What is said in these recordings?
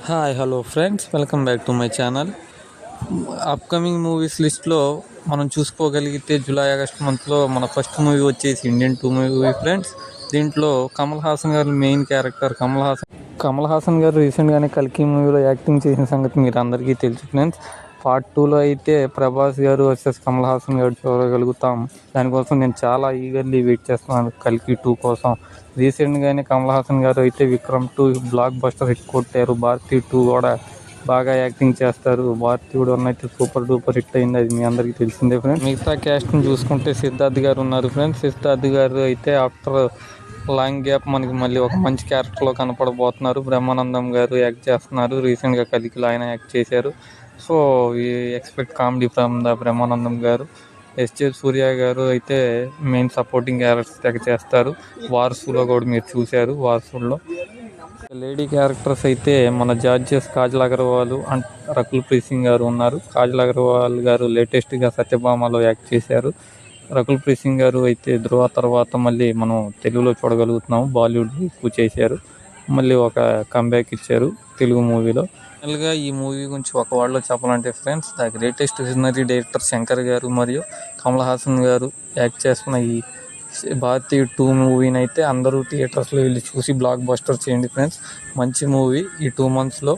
Hi hello friends, welcome back to my channel. Upcoming movies లిస్ట్లో మనం చూసుకోగలిగితే July August మంత్లో మన ఫస్ట్ మూవీ వచ్చేసి ఇండియన్ టూ మూవీ ఫ్రెండ్స్. దీంట్లో కమల్ హాసన్ గారు మెయిన్ క్యారెక్టర్. కమల్ హాసన్ గారు రీసెంట్గానే కల్కి మూవీలో యాక్టింగ్ చేసిన సంగతి మీరు అందరికీ తెలుసు ఫ్రెండ్స్. పార్ట్ 2లో అయితే ప్రభాస్ గారు వర్సెస్ కమల్ హాసన్ గారు చూడగలుగుతాం. దానికోసం నేను చాలా ఈగర్లీ వెయిట్ చేస్తున్నాను కల్కి 2 కోసం. రీసెంట్గానే కమల్ హాసన్ గారు అయితే విక్రమ్ 2 బ్లాక్ బస్టర్ హిట్ కొట్టారు. భారతీ 2 కూడా బాగా యాక్టింగ్ చేస్తారు. భారతీ కూడా అయితే సూపర్ డూపర్ హిట్ అయింది, అది మీ అందరికీ తెలిసిందే ఫ్రెండ్స్. మిగతా క్యాస్ట్ని చూసుకుంటే సిద్ధార్థ్ గారు ఉన్నారు ఫ్రెండ్స్. సిద్ధార్థ్ గారు అయితే ఆఫ్టర్ లాంగ్ గ్యాప్ మనకి మళ్ళీ ఒక మంచి క్యారెక్టర్లో కనపడబోతున్నారు. బ్రహ్మానందం గారు యాక్ట్ చేస్తున్నారు. రీసెంట్గా కలికిలో ఆయన యాక్ట్ చేశారు. So we expect comedy from the Brahmanandam గారు. ఎస్జే సూర్య గారు అయితే మెయిన్ సపోర్టింగ్ క్యారెక్టర్స్ తెగ చేస్తారు. వారసులో కూడా మీరు చూశారు. వారసుల్లో లేడీ క్యారెక్టర్స్ అయితే మన జార్జియస్ కాజల్ అగర్వాల్ అండ్ రకుల్ ప్రీత్ సింగ్ గారు ఉన్నారు. కాజల్ అగర్వాల్ గారు లేటెస్ట్గా సత్యభామలో యాక్ట్ చేశారు. రకుల్ ప్రీత్ సింగ్ గారు అయితే ధృవ తర్వాత మళ్ళీ మనం తెలుగులో చూడగలుగుతున్నాము. బాలీవుడ్ ఎక్కువ చేశారు, మళ్ళీ ఒక కంబ్యాక్ ఇచ్చారు తెలుగు మూవీలో. ఫైనల్గా ఈ మూవీ గురించి ఒక వాళ్ళలో చెప్పాలంటే friends, the greatest visionary director Shankar గారు మరియు కమల్ హాసన్ గారు యాక్ట్ చేస్తున్న ఈ భారతీ 2 మూవీని అయితే అందరూ థియేటర్స్లో వెళ్ళి చూసి బ్లాక్ బస్టర్ చేయండి ఫ్రెండ్స్. మంచి మూవీ. ఈ 2 మంత్స్లో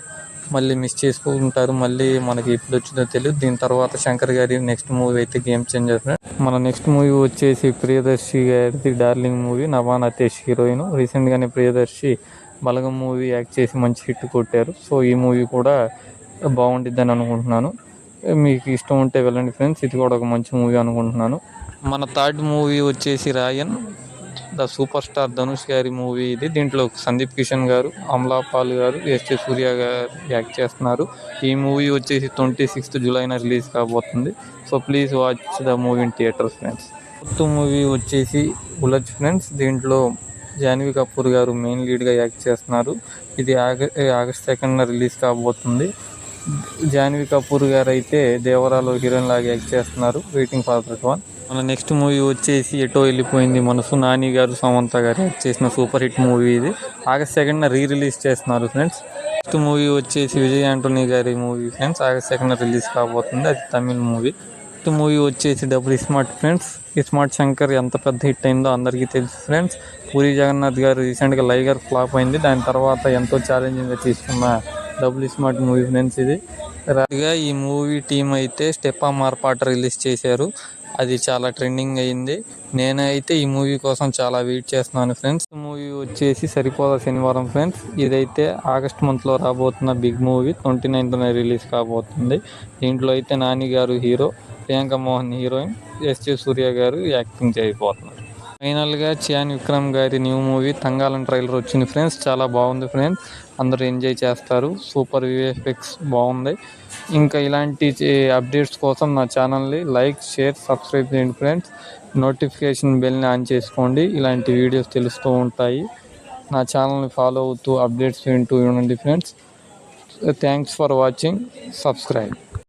మళ్ళీ మిస్ చేసుకుంటారు. మళ్ళీ మనకి ఎప్పుడు వచ్చిందో తెలియదు. దీని తర్వాత శంకర్ గారి నెక్స్ట్ మూవీ అయితే గేమ్ చేంజర్ ఫ్రెండ్స్. మన నెక్స్ట్ మూవీ వచ్చేసి ప్రియదర్శి గారిది darling movie. Nabha Natesh heroine. రీసెంట్గానే ప్రియదర్శి బలగం మూవీ యాక్ట్ చేసి మంచి హిట్ కొట్టారు. సో ఈ మూవీ కూడా బాగుండిద్దని అనుకుంటున్నాను. మీకు ఇష్టం ఉంటే వెళ్ళండి ఫ్రెండ్స్. ఇది కూడా ఒక మంచి మూవీ అనుకుంటున్నాను. మన థర్డ్ మూవీ వచ్చేసి రాయన్, ద సూపర్ స్టార్ ధనుష్ గారి మూవీ ఇది. దీంట్లో సందీప్ కిషన్ గారు, అమలాపాల్ గారు, ఎస్జే సూర్య గారు యాక్ట్ చేస్తున్నారు. ఈ మూవీ వచ్చేసి 26th జూలైన రిలీజ్ కాబోతుంది. So please watch the movie in theatres friends. Fourth movie వచ్చేసి ఉలజ్ ఫ్రెండ్స్. దీంట్లో జాన్వీ కపూర్ గారు మెయిన్ లీడ్గా యాక్ట్ చేస్తున్నారు. ఇది ఆగస్ట్ 2న రిలీజ్ కాబోతుంది. జాన్వీ కపూర్ గారు అయితే దేవరాలో హీరోయిన్ లాగా యాక్ట్ చేస్తున్నారు. Waiting for that one. మన నెక్స్ట్ మూవీ వచ్చేసి ఎటో వెళ్ళిపోయింది మనసు. నాని గారు, సమంత గారు యాక్ట్ చేసిన సూపర్ హిట్ మూవీ ఇది. ఆగస్ట్ 2న రిలీజ్ చేస్తున్నారు ఫ్రెండ్స్. నెక్స్ట్ మూవీ వచ్చేసి విజయ్ ఆంటోనీ గారి మూవీ ఫ్రెండ్స్. ఆగస్ట్ 2న రిలీజ్ కాబోతుంది, అది తమిళ్ మూవీ. నెక్స్ట్ మూవీ వచ్చేసి డబుల్ స్మార్ట్ ఫ్రెండ్స్. ఈ స్మార్ట్ శంకర్ ఎంత పెద్ద హిట్ అయిందో అందరికీ తెలుసు ఫ్రెండ్స్. పూరి జగన్నాథ్ గారు రీసెంట్గా లైగర్ ఫ్లాప్ అయింది. దాని తర్వాత ఎంతో ఛాలెంజింగ్గా తీసుకున్న డబుల్ స్మార్ట్ మూవీ ఫ్రెండ్స్ ఇది. రాగా ఈ మూవీ టీం అయితే స్టెప్ ఆర్ పాట రిలీజ్ చేశారు. అది చాలా ట్రెండింగ్ అయింది. నేనైతే ఈ మూవీ కోసం చాలా వెయిట్ చేస్తున్నాను ఫ్రెండ్స్. మూవీ వచ్చేసి సరిపోదా శనివారం ఫ్రెండ్స్. ఇదైతే ఆగస్ట్ మంత్లో రాబోతున్న బిగ్ మూవీ. 29న రిలీజ్ కాబోతుంది. దీంట్లో అయితే నాని గారు హీరో, ప్రియాంక మోహన్ హీరోయిన్, ఎస్జే సూర్య గారు యాక్టింగ్ చేయబోతున్నారు. ఫైనల్గా చియాన్ విక్రమ్ గారి న్యూ మూవీ తంగాళం ట్రైలర్ వచ్చింది ఫ్రెండ్స్. చాలా బాగుంది ఫ్రెండ్స్. అందరూ ఎంజాయ్ చేస్తారు. సూపర్ విఎఫ్ఎక్స్ బాగుంది. ఇంకా ఇలాంటి అప్డేట్స్ కోసం నా ఛానల్ని లైక్, షేర్, సబ్స్క్రైబ్ చేయండి ఫ్రెండ్స్. నోటిఫికేషన్ బెల్ని ఆన్ చేసుకోండి. ఇలాంటి వీడియోస్ తెలుస్తూ ఉంటాయి. నా ఛానల్ని ఫాలో అవుతూ అప్డేట్స్ వింటూ ఉండండి friends. Thanks for watching. Subscribe.